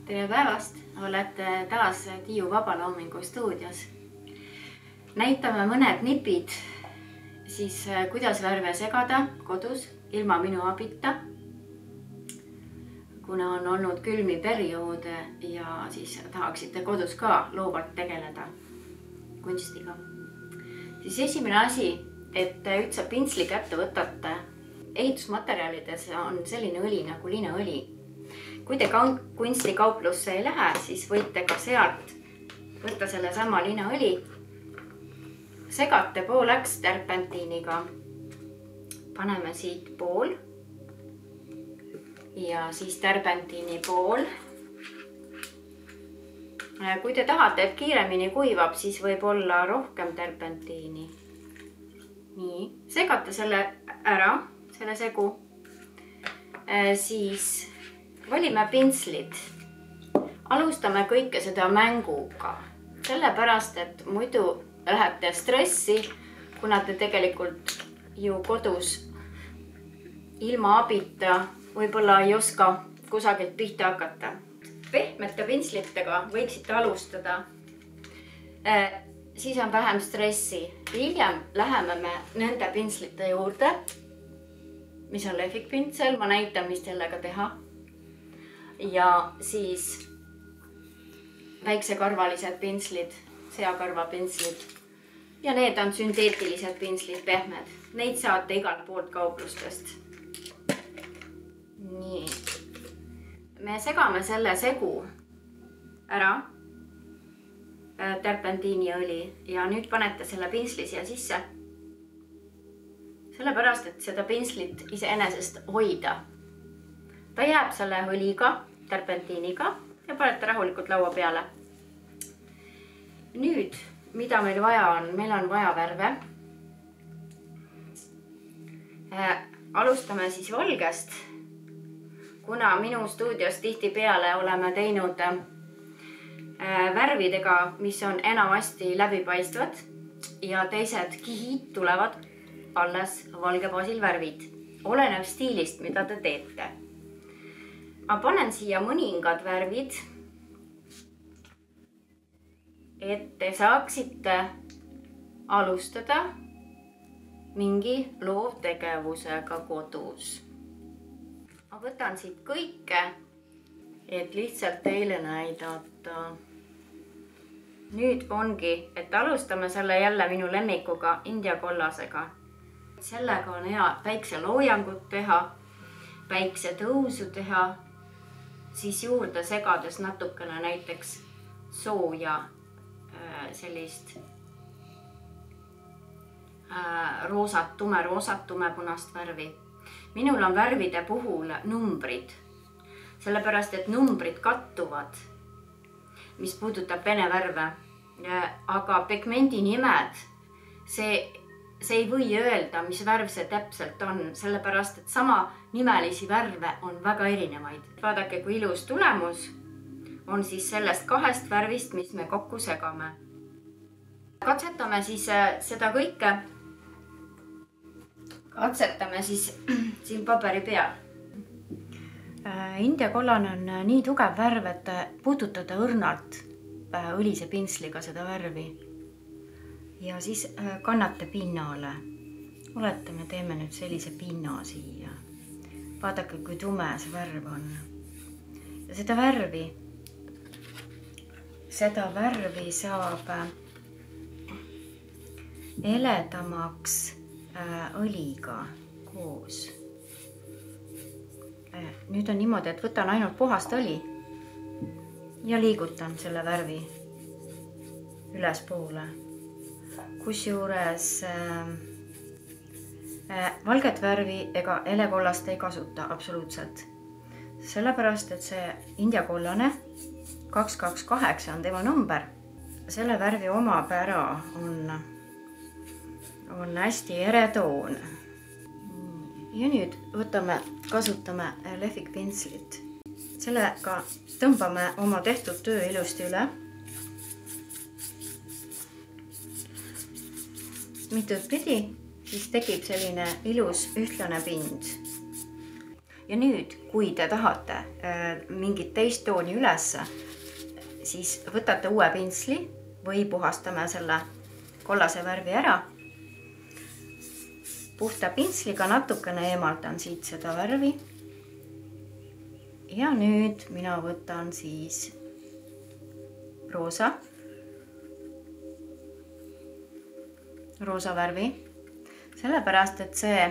Tere päevast! Olete taas Tiiu Vabaloomingu stuudios. Näitame mõned nipid, siis kuidas värve segada kodus ilma minu abita. Kuna on olnud külmi perioode ja siis tahaksite kodus ka loovalt tegeleda kunstiga. Siis esimene asi, et üldse pintsli kätte võtate. Ehitusmaterjalides on selline õli nagu liinaõli. Kui te kunstikauplusse ei lähe, siis võite ka sealt võtta selle sama liinaõli. Segate pooleks terpentiiniga. Paneme siit pool. Ja siis terpentiini pool. Kui te tahate, et kiiremini kuivab, siis võib olla rohkem terpentiini. Nii, segate selle ära. Selle segu, siis valime pintslid. Alustame kõike seda mänguga, sellepärast, et muidu lähete stressi, kuna te tegelikult ju kodus ilma abita võib-olla ei oska kusagilt pihta hakata. Pehmete pintslitega võiksite alustada, siis on vähem stressi. Hiljem läheme me nende pintslite juurde, mis on lehvikpintsel, ma näitan, mis sellega teha. Ja siis väiksekarvalised pintslid, seakarvapintslid. Ja need on sünteetilised pintslid, pehmed. Neid saate igalt poolt kauplustest. Nii. Me segame selle segu ära. Terpentiiniõli. Ja nüüd panete selle pintsli siia sisse. Sellepärast, et seda pintslit iseenesest hoida. Ta jääb selle õliga, terpentiiniga ja panete rahulikult laua peale. Nüüd, mida meil vaja on? Meil on vaja värve. Alustame siis valgest. Kuna minu stuudios tihtipeale oleme teinud värvidega, mis on enamasti läbipaistvad ja teised kihid tulevad alles valge baasil värvid. Olenev stiilist, mida te teete. Ma panen siia mõningad värvid, et te saaksite alustada mingi loovtegevusega kodus. Ma võtan siit kõike, et lihtsalt teile näidata. Nüüd ongi, et alustame selle jälle minu lemmikuga India kollasega. Sellega on hea päikseloojangut teha, päiksetõusu teha, siis juurde segades natukene näiteks sooja sellist roosat, tumepunast värvi. Minul on värvide puhul numbrid, sellepärast et numbrid kattuvad, mis puudutab vene värve, aga pigmendi nimed, see ei või öelda, mis värv see täpselt on, sellepärast, et sama nimelisi värve on väga erinevaid. Vaadake, kui ilus tulemus on siis sellest kahest värvist, mis me kokku segame. Katsetame siis seda kõike. Katsetame siis siin paberi peal. India kollane on nii tugev värv, et puudutada õrnalt õlise pintsliga seda värvi. Ja siis kannate pinnale. Oletame, teeme nüüd sellise pinna siia. Vaadake, kui tume see värv on. Ja seda värvi saab eledamaks õliga koos. Nüüd on niimoodi, et võtan ainult puhast õli ja liigutan selle värvi ülespoole. Kusjuures valget värvi ega elekollast ei kasuta absoluutselt. Sellepärast, et see India kollane 228 on tema number. Selle värvi omapära on hästi eretoon. Ja nüüd kasutame lehvikpintslit. Sellega tõmbame oma tehtud töö ilusti üle. Mitut pidi, siis tekib selline ilus ühtlane pind. ja nüüd, kui te tahate mingit teist tooni ülesse, siis võtate uue pintsli või puhastame selle kollase värvi ära. Puhta pintsliga natukene eemaldan siit seda värvi. Ja nüüd mina võtan siis roosa värvi. Sellepärast, et see,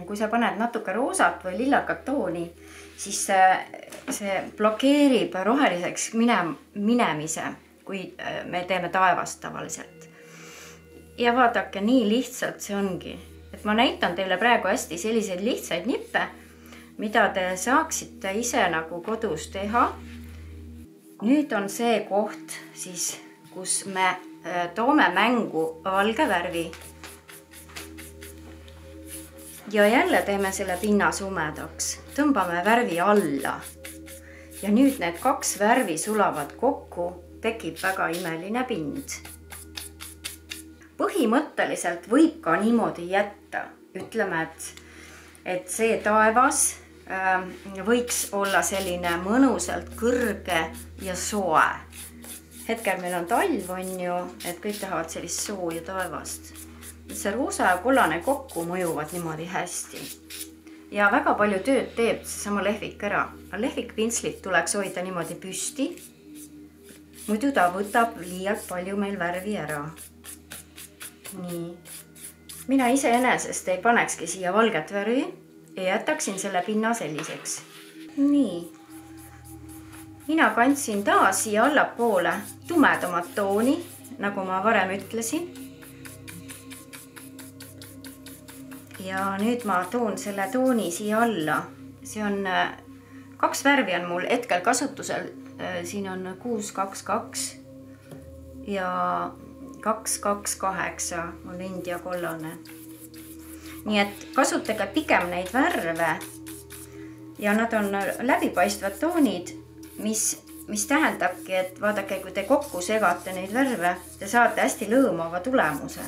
kui sa paned natuke roosat või lillakat tooni, siis see blokeerib roheliseks minemise, kui me teeme taevast tavaliselt. Ja vaadake, nii lihtsalt see ongi. Et ma näitan teile praegu hästi selliseid lihtsaid nippe, mida te saaksite ise nagu kodus teha. Nüüd on see koht siis, kus me toome mängu valge värvi. Ja jälle teeme selle pinna sumedaks. Tõmbame värvi alla. Ja nüüd need kaks värvi sulavad kokku, tekib väga imeline pind. Põhimõtteliselt võib ka niimoodi jätta. Ütleme, et see taevas võiks olla selline mõnusalt kõrge ja soe. Hetkel meil on talv, on ju, et kõik tahavad sellist sooja taevast. See roosa ja kollane kokku mõjuvad niimoodi hästi. Ja väga palju tööd teeb seesama lehvik ära. Lehvikpinslit tuleks hoida niimoodi püsti. Muidu ta võtab liialt palju meil värvi ära. Nii. Mina iseenesest ei panekski siia valget värvi. Ja jätaksin selle pinna selliseks. Nii. Mina kandsin taas siia allapoole tumedamat tooni, nagu ma varem ütlesin. Ja nüüd ma toon selle tooni siia alla. See on, kaks värvi on mul hetkel kasutusel. Siin on 622 ja 228 on India kollane. Nii et kasutage pigem neid värve ja nad on läbipaistvad toonid, mis tähendabki, et vaadake, kui te kokku segate neid värve, te saate hästi lõõmava tulemuse.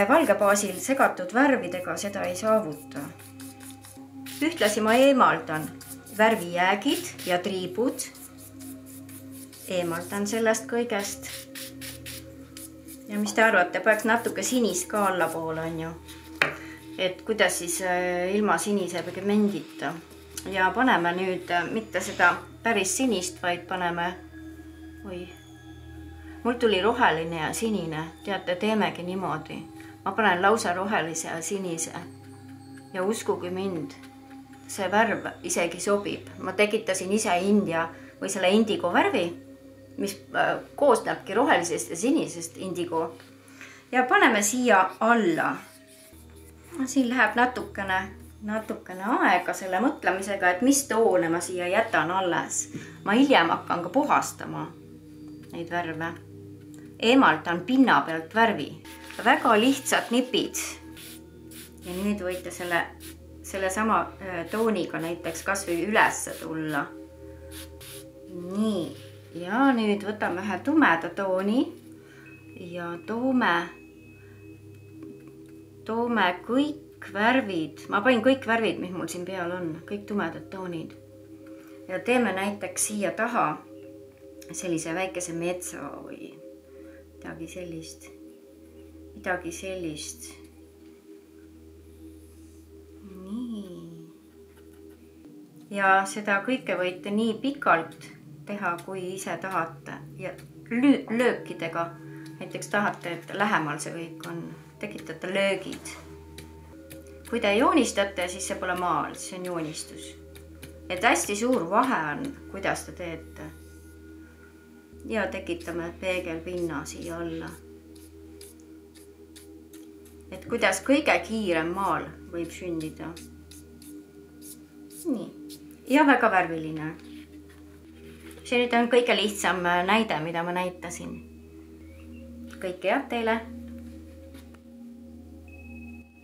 Valge baasil segatud värvidega seda ei saavuta. Ühtlasi ma eemaldan värvijäägid ja triibud. Eemaldan sellest kõigest. Ja mis te arvate, peaks natuke sinist ka allapoole, on ju. Et kuidas siis ilma sinise pigmendita. Ja paneme nüüd mitte seda päris sinist, vaid paneme, mul tuli roheline ja sinine, teate, teemegi niimoodi. Ma panen lausa rohelise ja sinise ja uskugi mind, see värv isegi sobib. Ma tekitasin ise India või selle indigo värvi, mis koosnebki rohelisest ja sinisest indigo. Ja paneme siia alla. Siin läheb natukene aega selle mõtlemisega, et mis toone ma siia jätan alles. Ma hiljem hakkan ka puhastama neid värve. Eemaldan pinna pealt värvi. Väga lihtsad nipid. Ja nüüd võite selle sama tooniga näiteks kas või ülesse tulla. Nii. Ja nüüd võtame ühe tumeda tooni ja toome kõik värvid. Ma panin kõik värvid, mis mul siin peal on, kõik tumedad toonid. Ja teeme näiteks siia taha sellise väikese metsa või midagi sellist. Nii. Ja seda kõike võite nii pikalt teha, kui ise tahate. Ja löökidega, näiteks tahate, et lähemal see kõik on, tekitate löögid. Kui te joonistate, siis see pole maal, see on joonistus. Et hästi suur vahe on, kuidas te teete. Ja tekitame peegelpinna siia alla. Et kuidas kõige kiirem maal võib sündida. Nii. Ja väga värviline. See nüüd on kõige lihtsam näide, mida ma näitasin. Kõike head teile!